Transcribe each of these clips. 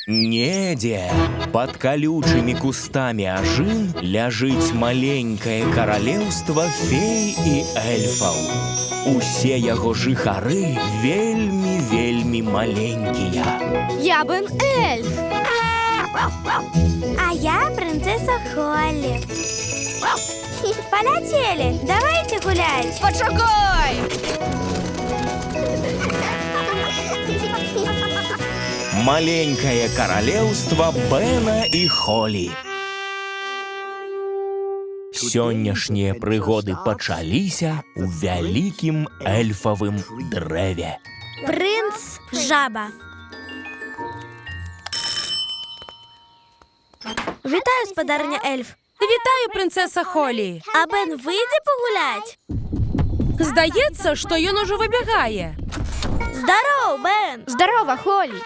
Недзе под колючими кустами ажын ляжыць маленькае каралеўства фей і эльфаў. Усе яго жыхары вельмі маленькія. Я Бен эльф. А я принцесса Холли. Полетели, давайте гулять. Почекай! Маленькае каралеўства Бена і Холі. Сённяшнія прыгоды пачаліся ў вялікім эльфавым дрэве. Принц Жаба. Вітаю, спадарня эльф. Вітаю, принцеса Холі. А Бен вийде погулять? Здається, що він уже вибігає. Здоров, Бен. Здорова, Холі.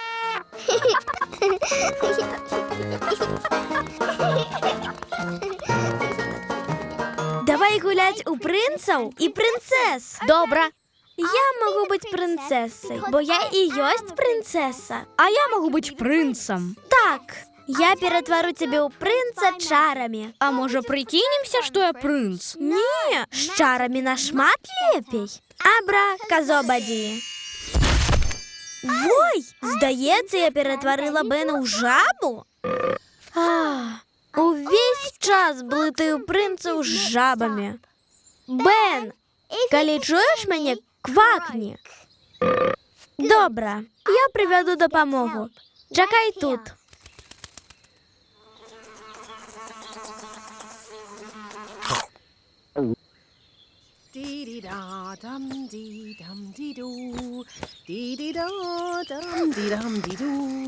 Давай гулять у принцаў і принцесс. Добре. Я могу быть принцессой, бо я и есть принцесса. А я могу быть принцем. Так, я перетворю тебя у принца чарами. А може прикинемся, що я принц? Не, с чарами нашмат лепей. Абра-казобаді. Ой, здається, я перетворила Бена у жабу. Увесь час блытаю принцу з жабами. Бен, калі чуєш мене, квакні. Добре, я приведу допомогу. Чекай тут.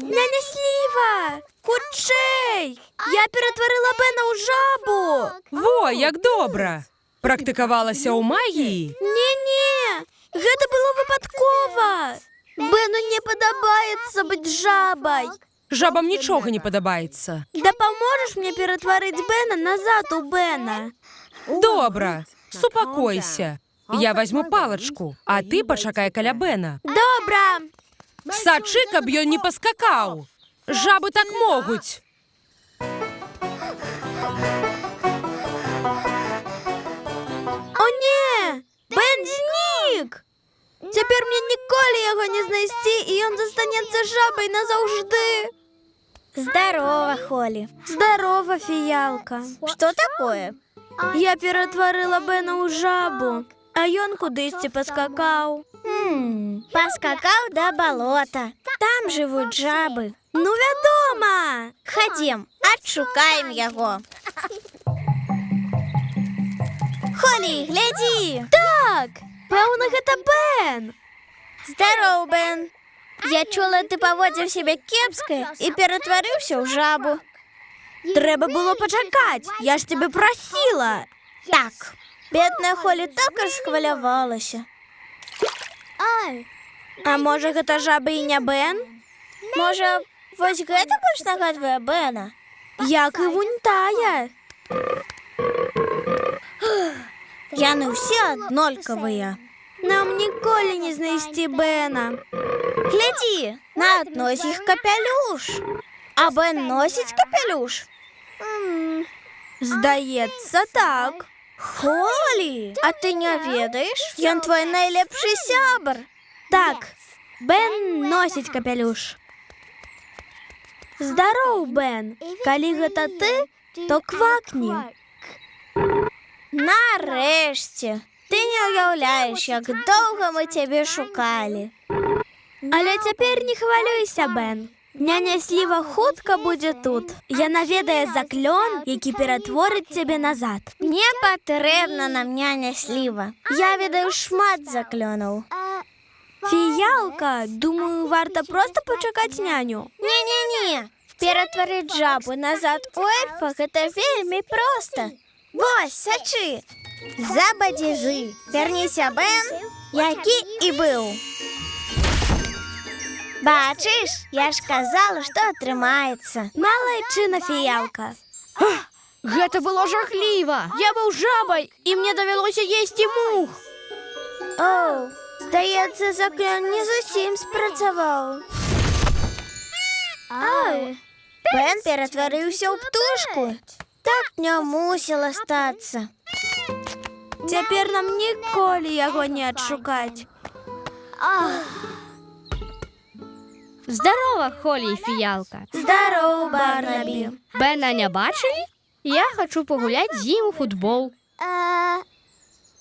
Няня Сліва! Хутчей! Я перетворила Бена у жабу! Во, як добре! Практикувалася у магії? Не-не, гэта было выпадкова. Бену не падабаецца быць жабай. Жабам нічога не падабаецца. Дапаможаш мне ператварыць Бена назад у Бена? Добре, супакойся. Я возьму палачку, а ты пачакай каля Бена. Добра. Сачы, каб ён не паскакаў. Жабы так могуць. О не! Бен знік! Цяпер мне ніколі яго не знайсці, і ён застанецца жабай назаўжды. Здорова, Холі. Здорова, фіялка. Что такое? Я ператварыла Бена ў жабу, а ён кудысьці паскакаў. Паскакаў да балота. Там жывуць жабы. Ну, вядома! Хадзем, адшукаем яго. Холі, глядзі! Так, пэўна, гэта Бен. Здоров, Бен. Я чула, ты паводзіў сябе кепска і ператварыўся ў жабу. Трэба было пачакаць, я ж тебе прасіла. Так, бедная Холі так расхвалявалася. А можа, гэта жаба і не Бен? Можа, вось гэта больш нагадвае Бена? Як і вунь тая. Яны ўсе аднолькавыя. Нам ніколі не знайсці Бена. Глядзі, на адной з іх капялюш. А Бен носіць капялюш? Здаецца, так. Холі, а ты не ведаеш? Ён твой найлепшы сябар. Так, Бен носіць капялюш. Здароў, Бен. Калі гэта ты, то квакні. Нарэшце. Ты не уяўляеш, як доўга мы цябе шукалі. Але цяпер не хвалюйся, Бен. Няня Сліва хутка будзе тут. Яна ведае заклён, які ператворыць цябе назад. Не патрэбна нам няня Сліва. Я ведаю шмат заклёнаў. Фіялка, думаю, варта проста пачакаць няню. Не-не-не. Ператварыць жабу назад у эльфа – гэта вельмі проста. Вось, сачы. Забадзізы. Вярніся, Бен, які і быў. Бачыш, я ж казала, што атрымаецца. Малайчына, фіялка. Гэта было жахліва. Я быў жабай, і мне давялося есці мух. О, здається, заклон не зовсім спрацював. Бен перетворився у птушку. Так не мусило статися. Тепер нам ніколи його не відшукати. Здорово, Холі і Фіялка. Здорово, Барнабі. Бена не бачили? Я хочу погулять з ним у футбол.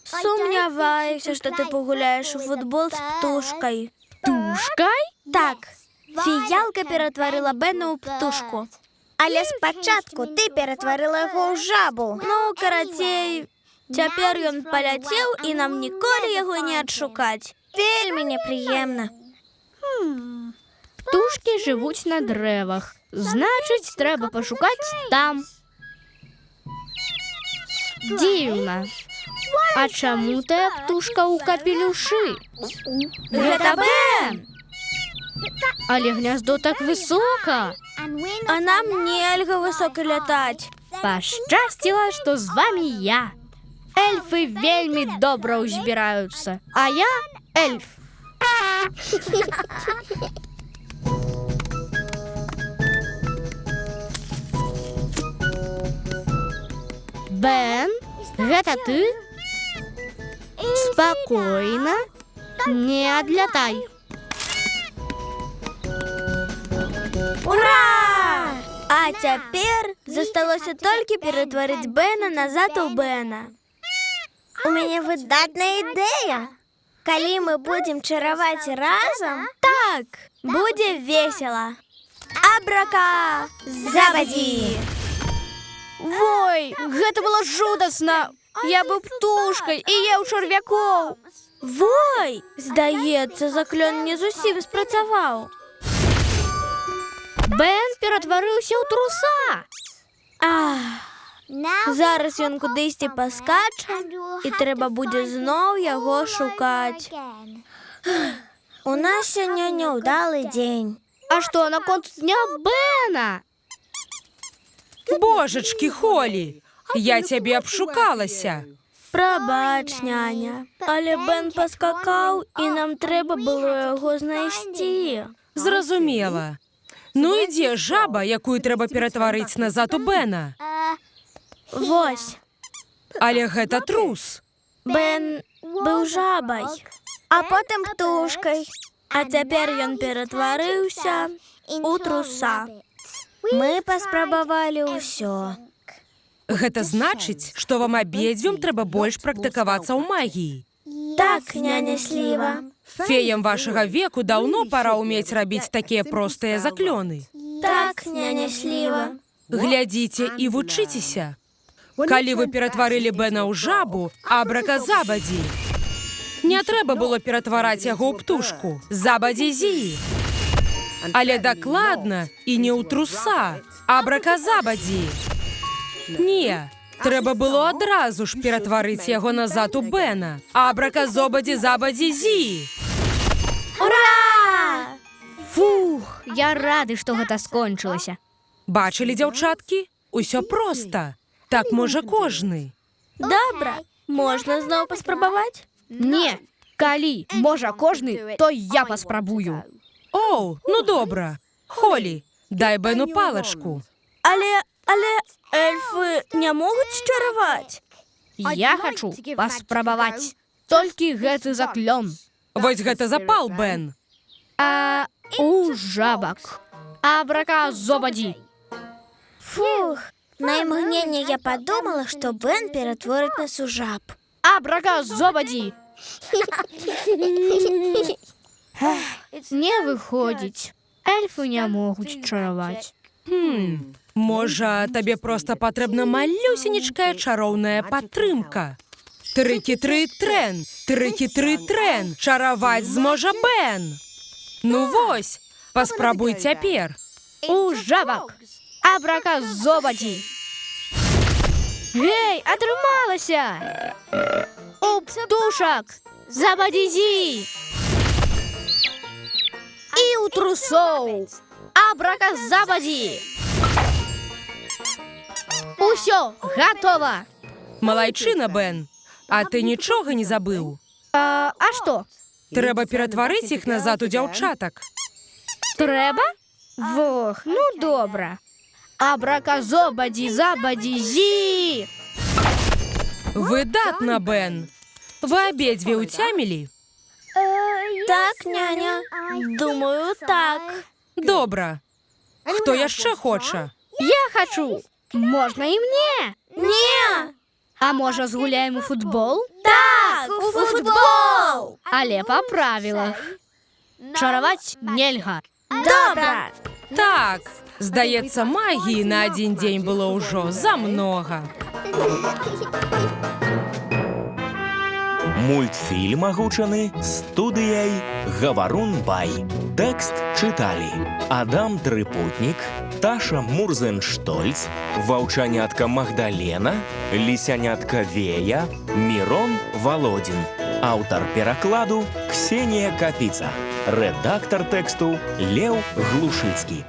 Сумніваюся, що ти погуляєш у футбол з птушкою. Птушкой? Так, фіялка перетворила Бена у птушку. Але спочатку ти перетворила його у жабу. Ну, карацей, тепер він полетів і нам ніколи його не відшукати. Вельми неприємно. Птушки живуть на деревах. Значить, треба пошукати там. Дивно. А чому та птушка у капелюші? Гэта Бен! Але гнездо так високо. А нам нельга високо лятати. Пощастило, що з вами я. Ельфи вельми добре узбираються. А я ельф. Бен, гэта ты? Спокойно. Не отлетай. Ура! А цяпер засталося толькі перетворити Бена назад у Бена. У мяне выдатная ідэя. Калі мы будзем чараваць разам, так, будзе весела. Абрака, завадзі! Ой, гэта было жудасна. Я быў птушкай і еў чарвякоў. Вой, здаецца, заклён не зусім спрацаваў. Бен ператварыўся ў труса. Зараз ён кудысьці паскача, і трэба будзе зноў яго шукаць. У нас сёння няўдалы дзень. А што наконт дня Бена? Божачки, Холі, я цябе абшукалася. Прабач, няня, але Бен паскакаў, і нам трэба было яго знайсці. Зразумела. Ну ідзе жаба, якую трэба ператварыць назад у Бена. Вось, Але гэта трус. Бен быў жабай, а потым птушкай, а цяпер ён ператварыўся у труса. Мы паспрабавалі ўсё. Гэта значыць, што вам абедзвюм трэба больш практыкавацца ў магіі. Так, няня Сліва. Феям вашага веку даўно пара ўмець рабіць такія простыя заклёны. Так, няня Сліва. Глядзіце і вучыцеся. Калі вы ператварылі Бена ў жабу, абраказабадзі. Не трэба было ператвараць яго ў птушку. Забадзі-зі. Але дакладна і не ў труса. Абраказабадзі. Не, трэба было адразу ж ператварыць яго назад у Бена. Абраказобадзі-забадзі-зі. Ура! Фух, я рады, што гэта скончылася. Бачылі, дзяўчаткі? Усё проста. Так можа кожны. Добра, можна зноў паспрабаваць? Не, калі можа кожны, то я паспрабую. Оу, ну добра. Холі, дай Бену палачку. Але эльфы не могуць чараваць. Я хачу паспрабаваць. Толькі гэты заклён. Вось гэта запал, Бен. А у жабак. Абраказобадзі. Фух, на імгненне я подумала, што Бен ператворыць нас у жаб. Абраказобадзі. Не выходзіць. Эльфы не могуць чараваць. Можа, табе проста патрэбна малюсенечкая чароўная падтрымка. Трыкі-тры-трэн, трыкі-тры-трэн, чараваць зможа Бен. Ну вось, паспрабуй цяпер. У жабак. Абраказобадзі. Гей, атрымалася! У птушак! Забадзі-зі! І ў трусоў! Абраказабадзі! Усё, гатова! Малайчына, Бен. А ты нічога не забыў? А што? Трэба ператварыць іх назад у дзяўчатак. Трэба? Вох, ну добра. Абраказобадзі, забадзі, зі! Выдатна, Бен. Вы абедзве ўцямілі? Так, няня. Думаю, так. Добра. Хто яшчэ хоча? Я хачу. Можна і мне. Не! А можа, згуляем у футбол? Так, у футбол! Але па правілах. Чараваць нельга. Добра! Так, здаецца, магіі на адзін дзень было ўжо замнога. Мультфільм агучаны студыяй «Гаварун Бай». Тэкст чыталі Адам Трыпутнік, Таша Мурзенштольц, ваўчанятка Магдалена, лісянятка Вея, Мірон Володін. Аўтар перакладу Ксенія Капіца. Рэдактар тэксту Леў Глушыцкі.